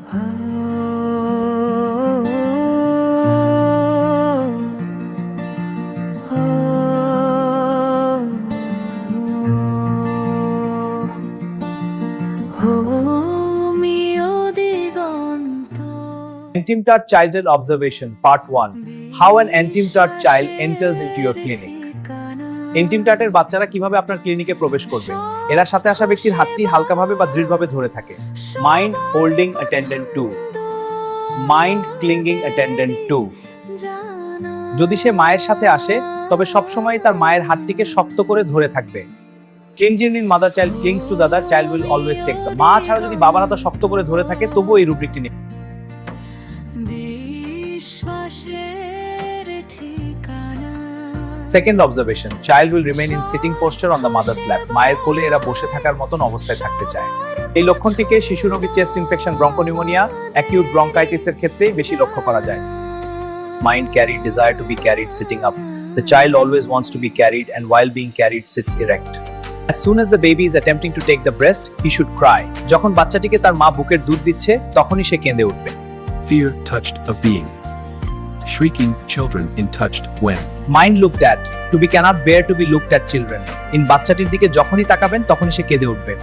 Entim-Tart Childhood Observation Part 1. How an Entim-Tart child enters into your clinic. Entim-Tart'ের বাচ্চারা কিভাবে আপনার ক্লিনিকে প্রবেশ করবে? এরা সাথে আসা ব্যক্তির হাতটি হালকাভাবে বা দৃঢ়ভাবে ধরে থাকে। Mind holding attendant 2. Mind clinging attendant 2. যদি সে মায়ের সাথে আসে তবে সবসময় তার মায়ের হাতটিকে শক্ত করে ধরে থাকবে। Clinging in mother child clings to the other child will always take the. মা ছাড়া যদি বাবার হাত শক্ত করে ধরে থাকে তবুও এই রুব্রিকটি নিয়ে। Second observation, child will remain in sitting posture on the mother's lap. মায়ের কোলে এরা বসে থাকার মতন অবস্থায় থাকতে চায়। এই লক্ষণটিকে শিশু রোগী চেস্ট ইনফেকশন, ব্রঙ্কোনিউমোনিয়া, অ্যাকিউট ব্রঙ্কাইটিসের ক্ষেত্রেই বেশি লক্ষ্য করা যায়। Mind carried desire to be carried sitting up. The child always wants to be carried and while being carried sits erect. As soon as the baby is attempting to take the breast, he should cry. যখন বাচ্চাটিকে তার মা বুকের দুধ দিচ্ছে তখনই সে কেঁদে উঠবে। Fear touched of being. Shrieking children in touched when. Mind looked at. To be cannot bear to be looked at children. In বাচ্চাটির দিকে যখনই তাকাবেন তখনই সে কেঁদে উঠবে।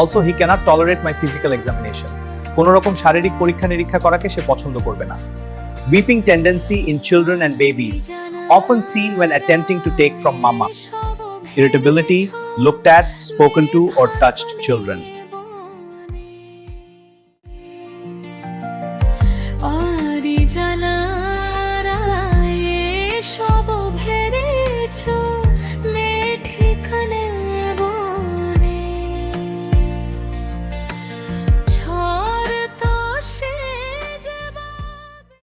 Also he cannot tolerate my physical examination. কোনো রকম শারীরিক পরীক্ষা নিরীক্ষা করাকে সে পছন্দ করবে না। Weeping tendency in children and babies, often seen when attempting to take from mama. Irritability, looked at, spoken to or touched children. Adi jana